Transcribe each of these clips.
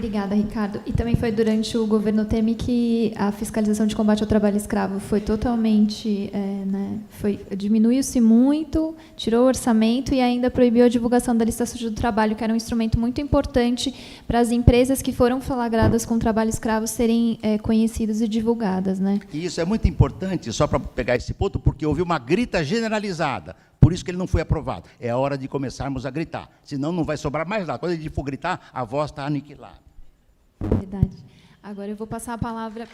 Obrigada, Ricardo. E também foi durante o governo Temer que a fiscalização de combate ao trabalho escravo foi totalmente... diminuiu-se muito, tirou o orçamento e ainda proibiu a divulgação da lista suja do trabalho, que era um instrumento muito importante para as empresas que foram flagradas com trabalho escravo serem conhecidas e divulgadas, né? E isso é muito importante, só para pegar esse ponto, porque houve uma grita generalizada. Por isso que ele não foi aprovado. É a hora de começarmos a gritar. Senão não vai sobrar mais nada. Quando a gente for gritar, a voz está aniquilada. Verdade. Agora eu vou passar a palavra...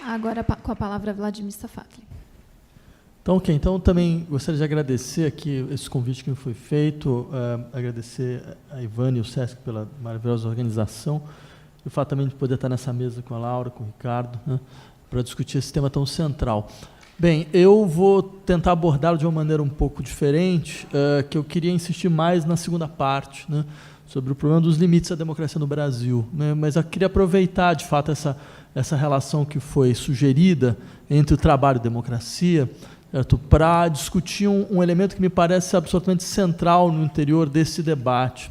Agora com a palavra Vladimir Safatli. Então, ok. Então, também gostaria de agradecer aqui esse convite que me foi feito, agradecer a Ivane e o SESC pela maravilhosa organização, e o fato também de poder estar nessa mesa com a Laura, com o Ricardo, né, para discutir esse tema tão central. Bem, eu vou tentar abordá-lo de uma maneira um pouco diferente, que eu queria insistir mais na segunda parte, né, sobre o problema dos limites da democracia no Brasil, né, mas eu queria aproveitar, de fato, essa relação que foi sugerida entre o trabalho e a democracia, para discutir um elemento que me parece absolutamente central no interior desse debate,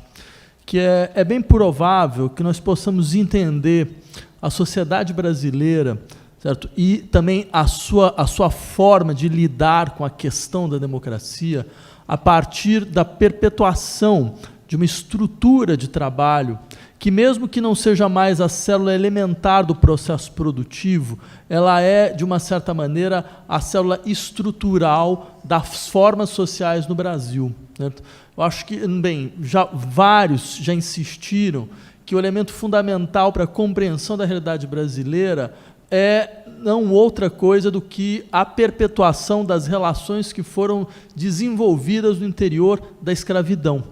que é bem provável que nós possamos entender a sociedade brasileira, certo? E também a sua forma de lidar com a questão da democracia a partir da perpetuação de uma estrutura de trabalho que, mesmo que não seja mais a célula elementar do processo produtivo, ela é, de uma certa maneira, a célula estrutural das formas sociais no Brasil, certo? Eu acho que, bem, vários já insistiram que o elemento fundamental para a compreensão da realidade brasileira é não outra coisa do que a perpetuação das relações que foram desenvolvidas no interior da escravidão.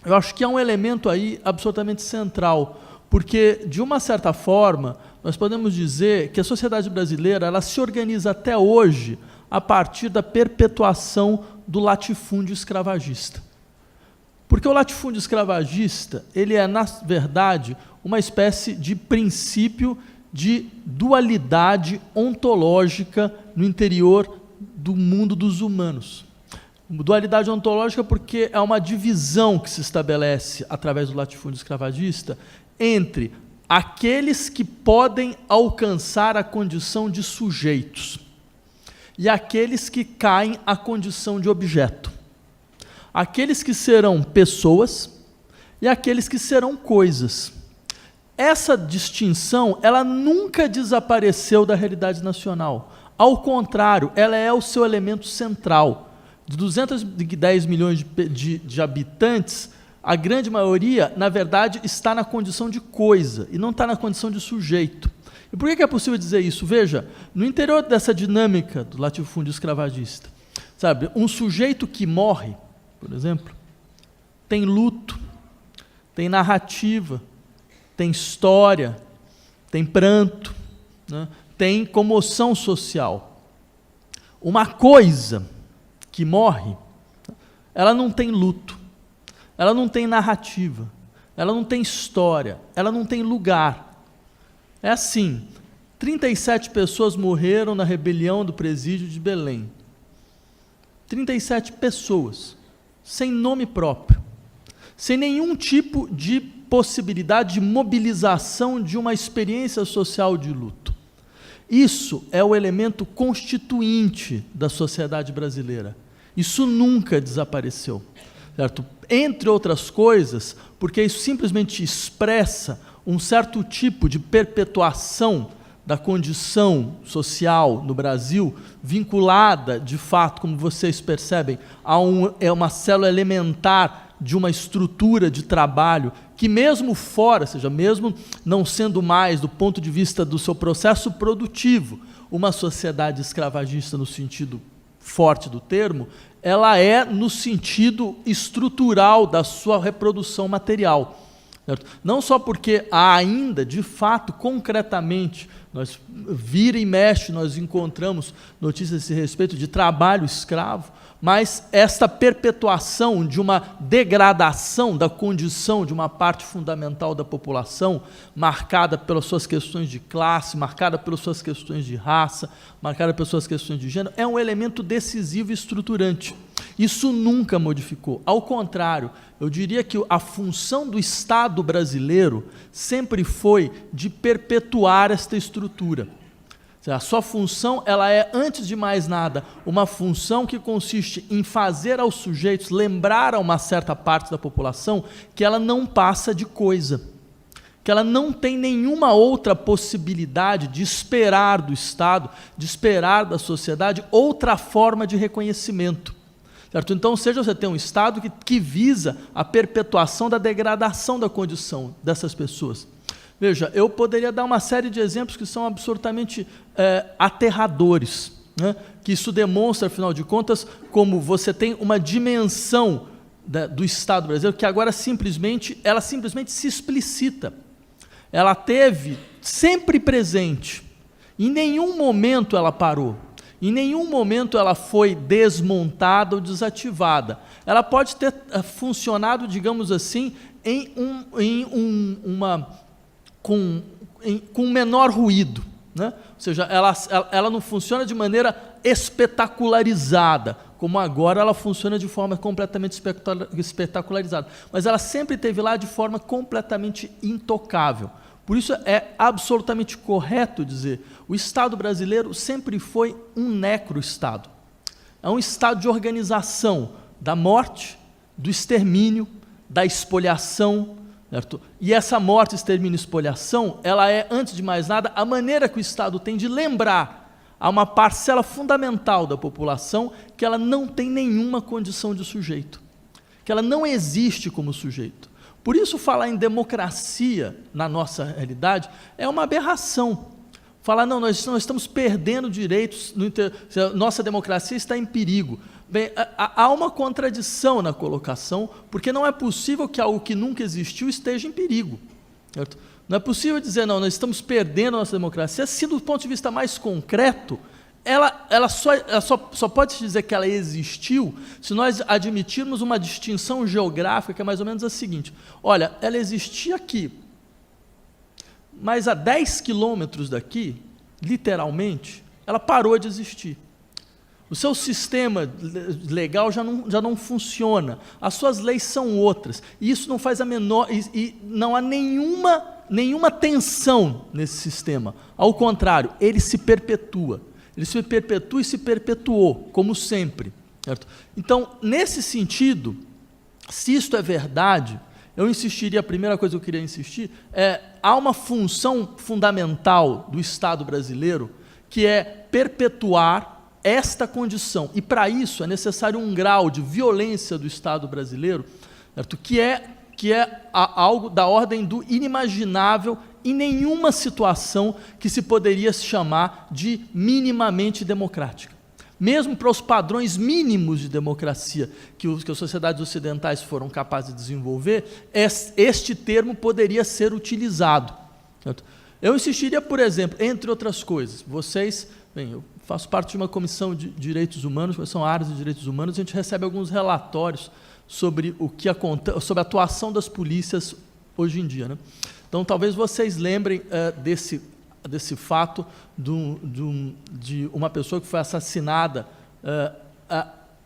Eu acho que é um elemento aí absolutamente central, porque, de uma certa forma, nós podemos dizer que a sociedade brasileira ela se organiza até hoje a partir da perpetuação do latifúndio escravagista. Porque o latifúndio escravagista, ele é, na verdade, uma espécie de princípio de dualidade ontológica no interior do mundo dos humanos. Dualidade ontológica porque é uma divisão que se estabelece através do latifúndio escravagista entre aqueles que podem alcançar a condição de sujeitos e aqueles que caem à condição de objeto. Aqueles que serão pessoas e aqueles que serão coisas. Essa distinção, ela nunca desapareceu da realidade nacional. Ao contrário, ela é o seu elemento central. De 210 milhões de habitantes, a grande maioria, na verdade, está na condição de coisa e não está na condição de sujeito. E por que é possível dizer isso? Veja, no interior dessa dinâmica do latifúndio escravagista, sabe, um sujeito que morre, por exemplo, tem luto, tem narrativa, tem história, tem pranto, né, tem comoção social. Uma coisa que morre, ela não tem luto, ela não tem narrativa, ela não tem história, ela não tem lugar. É assim, 37 pessoas morreram na rebelião do presídio de Belém. 37 pessoas, sem nome próprio, sem nenhum tipo de possibilidade de mobilização de uma experiência social de luto. Isso é o elemento constituinte da sociedade brasileira. Isso nunca desapareceu, certo? Entre outras coisas, porque isso simplesmente expressa um certo tipo de perpetuação da condição social no Brasil, vinculada, de fato, como vocês percebem, a uma célula elementar de uma estrutura de trabalho que, mesmo fora, ou seja, mesmo não sendo mais, do ponto de vista do seu processo produtivo, uma sociedade escravagista no sentido forte do termo, ela é no sentido estrutural da sua reprodução material. Certo? Não só porque há ainda, de fato, concretamente, nós vira e mexe, nós encontramos notícias a esse respeito de trabalho escravo, mas esta perpetuação de uma degradação da condição de uma parte fundamental da população, marcada pelas suas questões de classe, marcada pelas suas questões de raça, marcada pelas suas questões de gênero, é um elemento decisivo e estruturante. Isso nunca modificou. Ao contrário, eu diria que a função do Estado brasileiro sempre foi de perpetuar esta estrutura. A sua função, ela é, antes de mais nada, uma função que consiste em fazer aos sujeitos lembrar a uma certa parte da população que ela não passa de coisa, que ela não tem nenhuma outra possibilidade de esperar do Estado, de esperar da sociedade, outra forma de reconhecimento. Certo? Então, seja você tem um Estado que visa a perpetuação da degradação da condição dessas pessoas. Veja, eu poderia dar uma série de exemplos que são absolutamente aterradores, né? Que isso demonstra, afinal de contas, como você tem uma dimensão do Estado brasileiro que agora ela simplesmente se explicita. Ela teve sempre presente. Em nenhum momento ela parou. Em nenhum momento ela foi desmontada ou desativada. Ela pode ter funcionado, digamos assim, com menor ruído, né? Ou seja, ela não funciona de maneira espetacularizada, como agora ela funciona de forma completamente espetacularizada. Mas ela sempre esteve lá de forma completamente intocável. Por isso é absolutamente correto dizer, o Estado brasileiro sempre foi um necro-Estado. É um Estado de organização da morte, do extermínio, da espoliação, certo? E essa morte, extermínio e espoliação, ela é, antes de mais nada, a maneira que o Estado tem de lembrar a uma parcela fundamental da população que ela não tem nenhuma condição de sujeito, que ela não existe como sujeito. Por isso, falar em democracia na nossa realidade é uma aberração. Falar, não, nós estamos perdendo direitos, nossa democracia está em perigo. Bem, há uma contradição na colocação, porque não é possível que algo que nunca existiu esteja em perigo. Certo? Não é possível dizer, não, nós estamos perdendo a nossa democracia, se do ponto de vista mais concreto, ela só pode dizer que ela existiu se nós admitirmos uma distinção geográfica que é mais ou menos a seguinte: olha, ela existia aqui, mas a 10 quilômetros daqui, literalmente, ela parou de existir. O seu sistema legal já não funciona, as suas leis são outras, e isso não faz a menor, e não há nenhuma tensão nesse sistema. Ao contrário, ele se perpetua. Ele se perpetua e se perpetuou, como sempre. Certo? Então, nesse sentido, se isto é verdade, eu insistiria, a primeira coisa que eu queria insistir, há uma função fundamental do Estado brasileiro, que é perpetuar esta condição. E, para isso, é necessário um grau de violência do Estado brasileiro, certo? Que é algo da ordem do inimaginável em nenhuma situação que se poderia chamar de minimamente democrática. Mesmo para os padrões mínimos de democracia que as sociedades ocidentais foram capazes de desenvolver, este termo poderia ser utilizado. Certo? Eu insistiria, por exemplo, entre outras coisas, eu faço parte de uma comissão de direitos humanos, são áreas de direitos humanos, a gente recebe alguns relatórios sobre sobre a atuação das polícias hoje em dia, né? Então, talvez vocês lembrem desse fato de uma pessoa que foi assassinada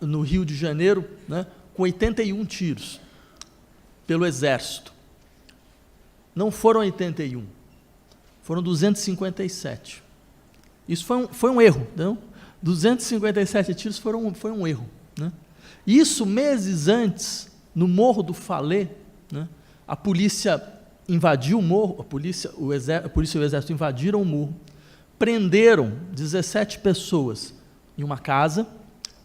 no Rio de Janeiro, né, com 81 tiros pelo Exército. Não foram 81, foram 257. Isso foi um erro, não? 257 tiros foi um erro, né? Isso meses antes, no Morro do Falê, né, a polícia invadiu o morro, a polícia e o exército invadiram o morro, prenderam 17 pessoas em uma casa,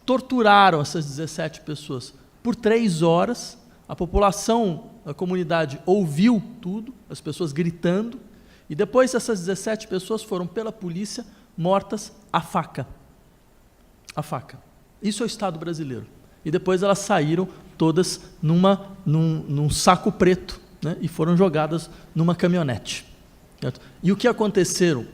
torturaram essas 17 pessoas por 3 horas, a população, a comunidade ouviu tudo, as pessoas gritando, e depois essas 17 pessoas foram pela polícia mortas à faca. A faca. Isso é o Estado brasileiro. E depois elas saíram todas num saco preto, né, e foram jogadas numa caminhonete. Certo? E o que aconteceu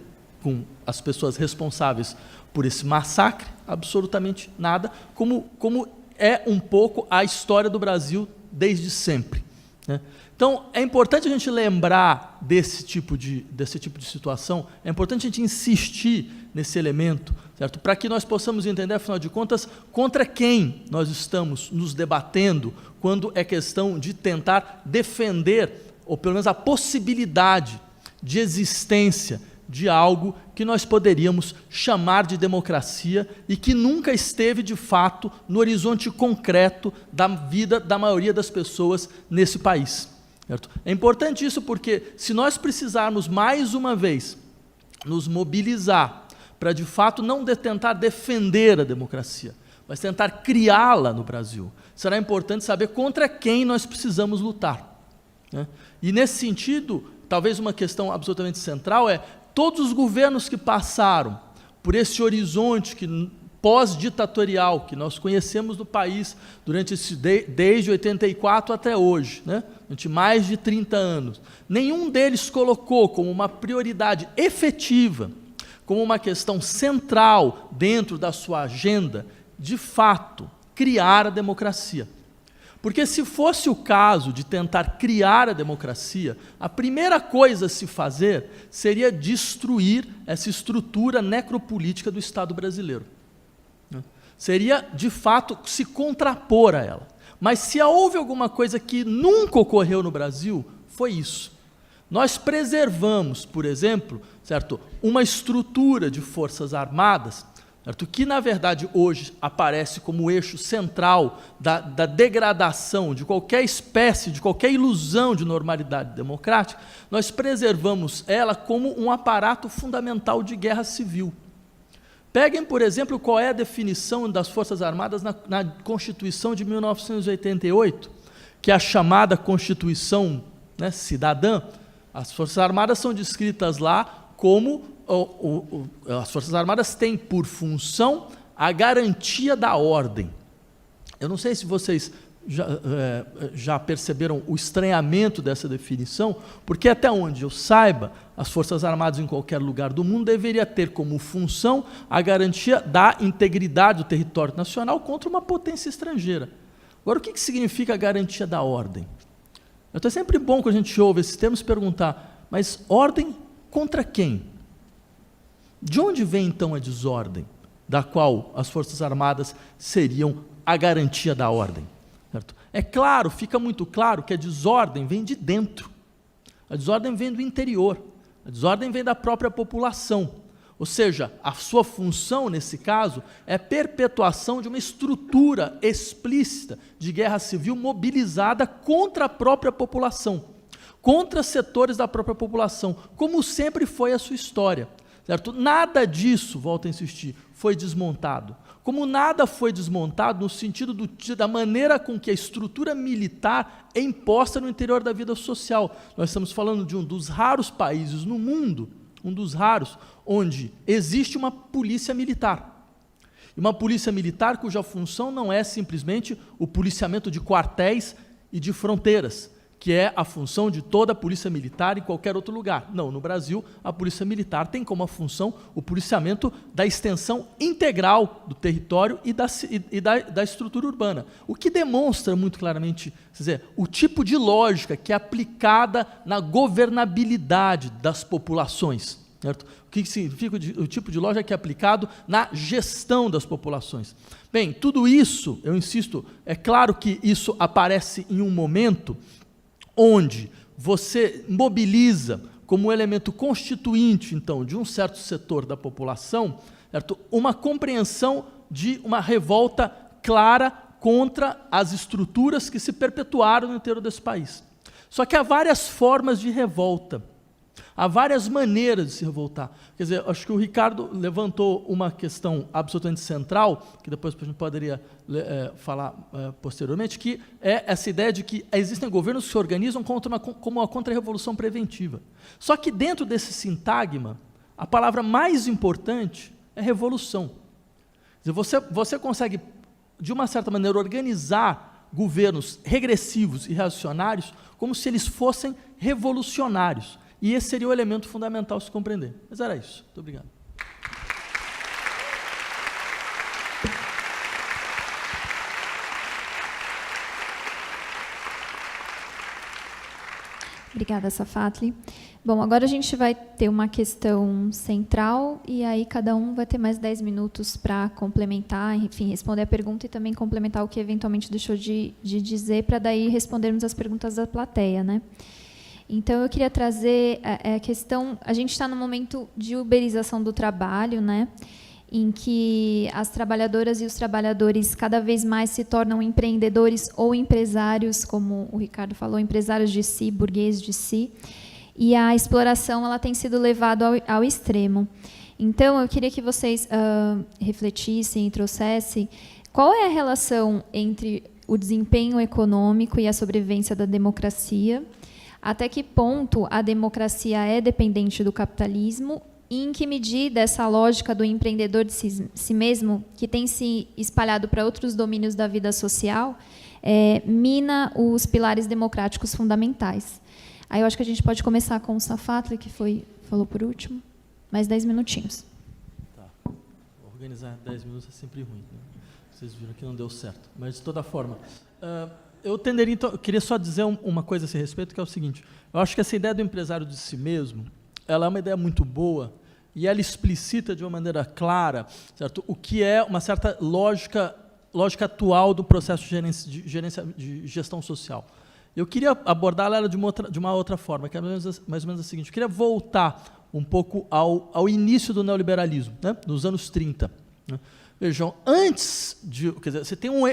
com as pessoas responsáveis por esse massacre? Absolutamente nada, como é um pouco a história do Brasil desde sempre, né? Então, é importante a gente lembrar desse tipo de situação, é importante a gente insistir nesse elemento, certo? Para que nós possamos entender, afinal de contas, contra quem nós estamos nos debatendo quando é questão de tentar defender, ou pelo menos a possibilidade de existência de algo que nós poderíamos chamar de democracia e que nunca esteve, de fato, no horizonte concreto da vida da maioria das pessoas nesse país. Certo? É importante isso porque, se nós precisarmos, mais uma vez, nos mobilizar para, de fato, não tentar defender a democracia, mas tentar criá-la no Brasil, será importante saber contra quem nós precisamos lutar. Né? E, nesse sentido, talvez uma questão absolutamente central é todos os governos que passaram por esse horizonte pós-ditatorial que nós conhecemos no país desde 84 até hoje, né? Durante mais de 30 anos, nenhum deles colocou como uma prioridade efetiva, como uma questão central dentro da sua agenda, de fato, criar a democracia. Porque se fosse o caso de tentar criar a democracia, a primeira coisa a se fazer seria destruir essa estrutura necropolítica do Estado brasileiro. Seria, de fato, se contrapor a ela. Mas se houve alguma coisa que nunca ocorreu no Brasil, foi isso. Nós preservamos, por exemplo, certo, uma estrutura de forças armadas, certo, que, na verdade, hoje aparece como eixo central da degradação de qualquer espécie, de qualquer ilusão de normalidade democrática. Nós preservamos ela como um aparato fundamental de guerra civil. Peguem, por exemplo, qual é a definição das Forças Armadas na Constituição de 1988, que é a chamada Constituição, né, cidadã. As Forças Armadas são descritas lá como as Forças Armadas têm por função a garantia da ordem. Eu não sei se vocês já perceberam o estranhamento dessa definição, porque até onde eu saiba, as Forças Armadas em qualquer lugar do mundo deveria ter como função a garantia da integridade do território nacional contra uma potência estrangeira. Agora, o que significa a garantia da ordem? É sempre bom, quando a gente ouve esses termos, perguntar, mas ordem contra quem? De onde vem, então, a desordem, da qual as Forças Armadas seriam a garantia da ordem? Certo? É claro, fica muito claro que a desordem vem de dentro, a desordem vem do interior, a desordem vem da própria população, ou seja, a sua função, nesse caso, é perpetuação de uma estrutura explícita de guerra civil mobilizada contra a própria população, contra setores da própria população, como sempre foi a sua história. Certo? Nada disso, volto a insistir, foi desmontado. Como nada foi desmontado no sentido da maneira com que a estrutura militar é imposta no interior da vida social. Nós estamos falando de um dos raros países no mundo, um dos raros, onde existe uma polícia militar. E uma polícia militar cuja função não é simplesmente o policiamento de quartéis e de fronteiras, que é a função de toda a polícia militar em qualquer outro lugar. Não, no Brasil, a polícia militar tem como função o policiamento da extensão integral do território e da estrutura urbana, o que demonstra muito claramente, quer dizer, o tipo de lógica que é aplicada na governabilidade das populações. Certo? O que significa o tipo de lógica que é aplicado na gestão das populações? Bem, tudo isso, eu insisto, é claro que isso aparece em um momento onde você mobiliza como elemento constituinte, então, de um certo setor da população, certo? Uma compreensão de uma revolta clara contra as estruturas que se perpetuaram no interior desse país. Só que há várias formas de revolta, há várias maneiras de se revoltar. Quer dizer, acho que o Ricardo levantou uma questão absolutamente central, que depois a gente poderia falar posteriormente, que é essa ideia de que existem governos que se organizam como uma contra-revolução preventiva. Só que dentro desse sintagma, a palavra mais importante é revolução. Quer dizer, você consegue, de uma certa maneira, organizar governos regressivos e reacionários como se eles fossem revolucionários. E esse seria o elemento fundamental a se compreender. Mas era isso. Muito obrigado. Obrigada, Safatli. Bom, agora a gente vai ter uma questão central e aí cada um vai ter mais 10 minutos para complementar, enfim, responder a pergunta e também complementar o que eventualmente deixou de dizer, para daí respondermos as perguntas da plateia, né? Então, eu queria trazer a questão... A gente está no momento de uberização do trabalho, né? Em que as trabalhadoras e os trabalhadores cada vez mais se tornam empreendedores ou empresários, como o Ricardo falou, empresários de si, burgueses de si, e a exploração ela tem sido levada ao extremo. Então, eu queria que vocês refletissem e trouxessem qual é a relação entre o desempenho econômico e a sobrevivência da democracia, até que ponto a democracia é dependente do capitalismo e em que medida essa lógica do empreendedor de si mesmo, que tem se espalhado para outros domínios da vida social, mina os pilares democráticos fundamentais. Aí eu acho que a gente pode começar com o Safatli, que falou por último. Mais 10 minutinhos. Tá. Organizar 10 minutos é sempre ruim, né? Vocês viram que não deu certo. Mas, de toda forma, eu tenderia, então, eu queria só dizer uma coisa a esse respeito, que é o seguinte: eu acho que essa ideia do empresário de si mesmo, ela é uma ideia muito boa e ela explicita de uma maneira clara, certo, o que é uma certa lógica atual do processo de gestão social. Eu queria abordá-la de uma outra forma, que é mais ou menos a seguinte: eu queria voltar um pouco ao início do neoliberalismo, né, nos anos 30. Né. Vejam, antes de... Quer dizer, você tem um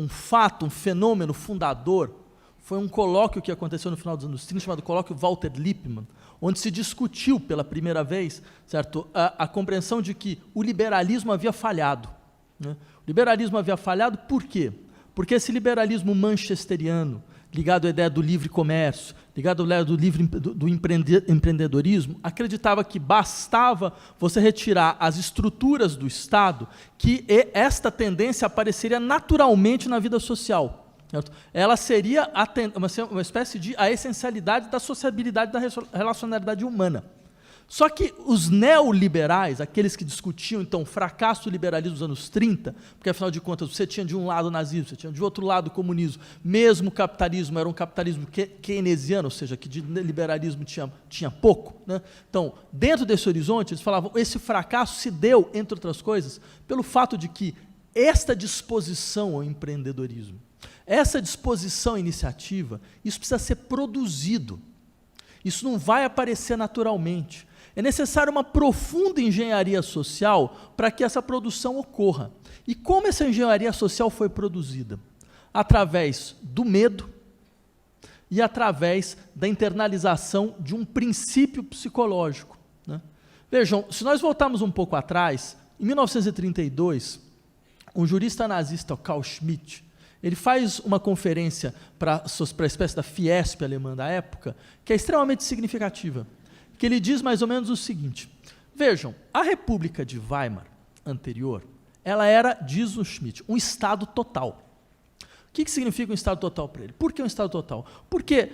fato, um fenômeno fundador, foi um colóquio que aconteceu no final dos anos 30, chamado colóquio Walter Lippmann, onde se discutiu pela primeira vez, certo, a compreensão de que o liberalismo havia falhado. Né. O liberalismo havia falhado por quê? Porque esse liberalismo manchesteriano, ligado à ideia do livre comércio, ligado à ideia do empreendedorismo, acreditava que bastava você retirar as estruturas do Estado, que esta tendência apareceria naturalmente na vida social. Certo? Ela seria uma espécie de a essencialidade da sociabilidade, da relacionalidade humana. Só que os neoliberais, aqueles que discutiam, então, o fracasso do liberalismo dos anos 30, porque, afinal de contas, você tinha de um lado o nazismo, você tinha de outro lado o comunismo, mesmo o capitalismo era um capitalismo keynesiano, ou seja, que de liberalismo tinha pouco. Né? Então, dentro desse horizonte, eles falavam, esse fracasso se deu, entre outras coisas, pelo fato de que esta disposição ao empreendedorismo, essa disposição à iniciativa, isso precisa ser produzido. Isso não vai aparecer naturalmente. É necessária uma profunda engenharia social para que essa produção ocorra. E como essa engenharia social foi produzida? Através do medo e através da internalização de um princípio psicológico. Né? Vejam, se nós voltarmos um pouco atrás, em 1932, um jurista nazista, Carl Schmitt, ele faz uma conferência para a espécie da Fiesp alemã da época, que é extremamente significativa, que ele diz mais ou menos o seguinte: vejam, a República de Weimar anterior, ela era, diz o Schmitt, um Estado total. O que significa um Estado total para ele? Por que um Estado total? Porque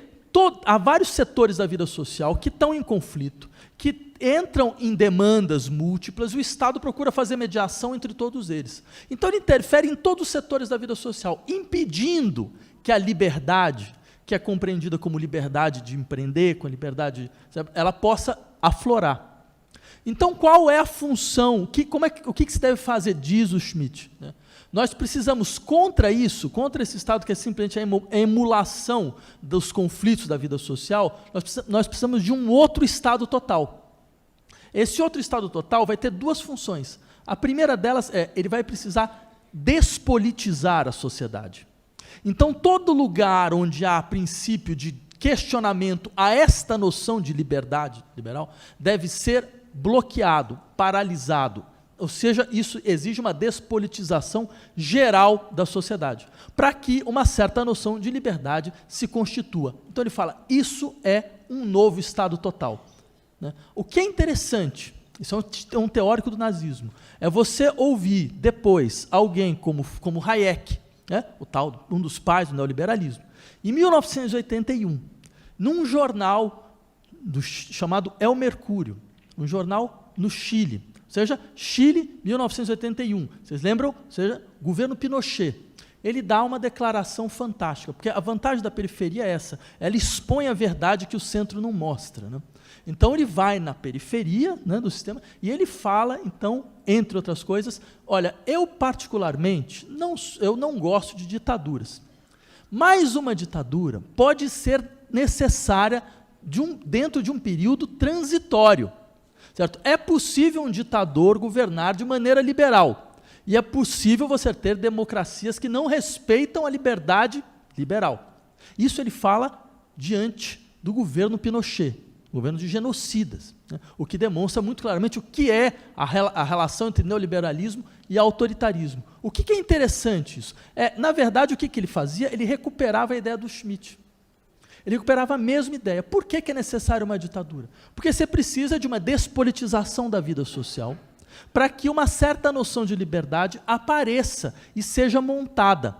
há vários setores da vida social que estão em conflito, que entram em demandas múltiplas, e o Estado procura fazer mediação entre todos eles. Então, ele interfere em todos os setores da vida social, impedindo que a liberdade, que é compreendida como liberdade de empreender, com a liberdade, ela possa aflorar. Então, qual é a função? O que se deve fazer, diz o Schmitt? Né? Nós precisamos, contra isso, contra esse Estado que é simplesmente a emulação dos conflitos da vida social, nós precisamos de um outro Estado total. Esse outro Estado total vai ter duas funções. A primeira delas ele vai precisar despolitizar a sociedade. Então, todo lugar onde há princípio de questionamento a esta noção de liberdade liberal deve ser bloqueado, paralisado. Ou seja, isso exige uma despolitização geral da sociedade, para que uma certa noção de liberdade se constitua. Então ele fala, isso é um novo Estado total. Né? O que é interessante, isso é um teórico do nazismo, é você ouvir depois alguém como Hayek, né? Um dos pais do neoliberalismo, em 1981, num jornal chamado El Mercúrio, um jornal no Chile, ou seja, Chile, 1981. Vocês lembram? Ou seja, governo Pinochet. ele dá uma declaração fantástica, porque a vantagem da periferia é essa, ela expõe a verdade que o centro não mostra, né? Então ele vai na periferia, né, do sistema e ele fala, então, entre outras coisas, olha, eu particularmente, eu não gosto de ditaduras, mas uma ditadura pode ser necessária dentro de um período transitório, certo? É possível um ditador governar de maneira liberal, e é possível você ter democracias que não respeitam a liberdade liberal. Isso ele fala diante do governo Pinochet, governo de genocidas, né? O que demonstra muito claramente o que é a relação entre neoliberalismo e autoritarismo. O que é interessante isso? Na verdade, o que ele fazia? Ele recuperava a ideia do Schmitt. Ele recuperava a mesma ideia. Por que é necessária uma ditadura? Porque você precisa de uma despolitização da vida social para que uma certa noção de liberdade apareça e seja montada.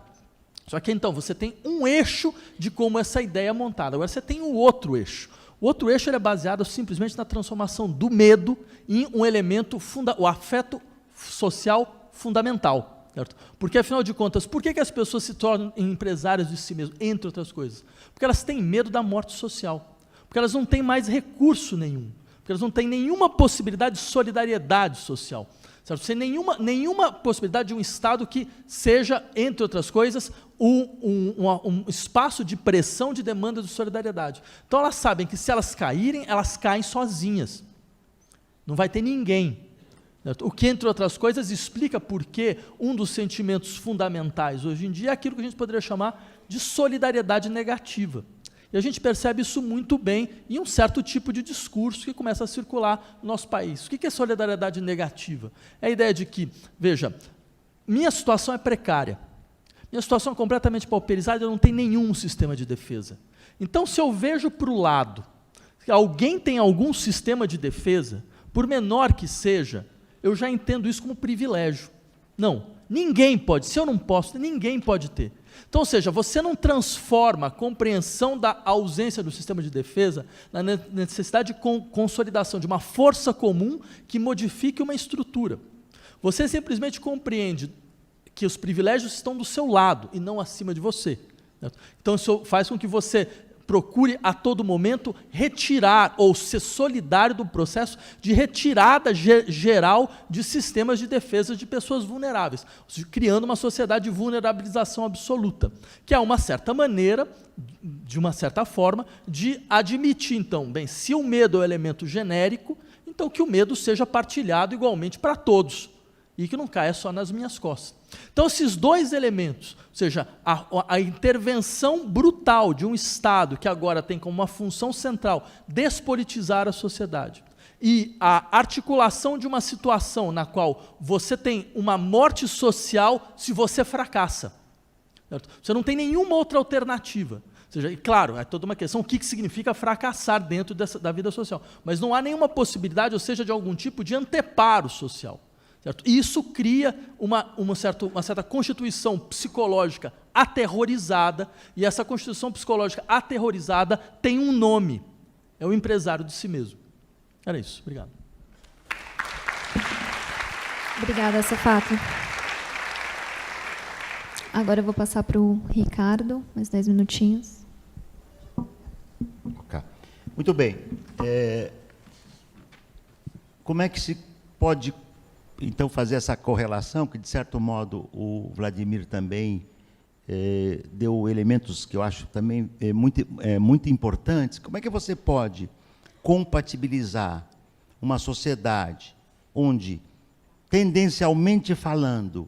Só que então você tem um eixo de como essa ideia é montada. Agora você tem um outro eixo. O outro eixo é baseado simplesmente na transformação do medo em um elemento, o afeto social fundamental. Certo? Porque, afinal de contas, por que as pessoas se tornam empresárias de si mesmas, entre outras coisas? Porque elas têm medo da morte social, porque elas não têm mais recurso nenhum, porque elas não têm nenhuma possibilidade de solidariedade social, certo? Sem nenhuma possibilidade de um Estado que seja, entre outras coisas, um espaço de pressão de demanda de solidariedade. Então elas sabem que se elas caírem, elas caem sozinhas. Não vai ter ninguém. Certo? O que, entre outras coisas, explica por que um dos sentimentos fundamentais hoje em dia é aquilo que a gente poderia chamar de solidariedade negativa. E a gente percebe isso muito bem em um certo tipo de discurso que começa a circular no nosso país. O que é solidariedade negativa? É a ideia de que, veja, minha situação é precária, minha situação é completamente pauperizada, eu não tenho nenhum sistema de defesa. Então, se eu vejo para o lado que alguém tem algum sistema de defesa, por menor que seja, eu já entendo isso como privilégio. Não, ninguém pode, se eu não posso, ninguém pode ter. Então, ou seja, você não transforma a compreensão da ausência do sistema de defesa na necessidade de consolidação de uma força comum que modifique uma estrutura. Você simplesmente compreende que os privilégios estão do seu lado e não acima de você. Então, isso faz com que você procure a todo momento retirar ou ser solidário do processo de retirada geral de sistemas de defesa de pessoas vulneráveis, criando uma sociedade de vulnerabilização absoluta, que é uma certa maneira, de uma certa forma, de admitir, então, bem, se o medo é um elemento genérico, então que o medo seja partilhado igualmente para todos, e que não caia só nas minhas costas. Então, esses dois elementos, ou seja, a intervenção brutal de um Estado que agora tem como uma função central despolitizar a sociedade e a articulação de uma situação na qual você tem uma morte social se você fracassa. Certo? Você não tem nenhuma outra alternativa. Ou seja, e claro, é toda uma questão, o que significa fracassar dentro da vida social. Mas não há nenhuma possibilidade, ou seja, de algum tipo de anteparo social. Certo? E isso cria uma certa constituição psicológica aterrorizada, e essa constituição psicológica aterrorizada tem um nome, é o empresário de si mesmo. Era isso, obrigado. Obrigada, Safato. Agora eu vou passar para o Ricardo, mais 10 minutinhos. Okay. Muito bem. Como é que se pode então fazer essa correlação, que de certo modo o Vladimir também deu elementos que eu acho também muito importantes. Como é que você pode compatibilizar uma sociedade onde, tendencialmente falando,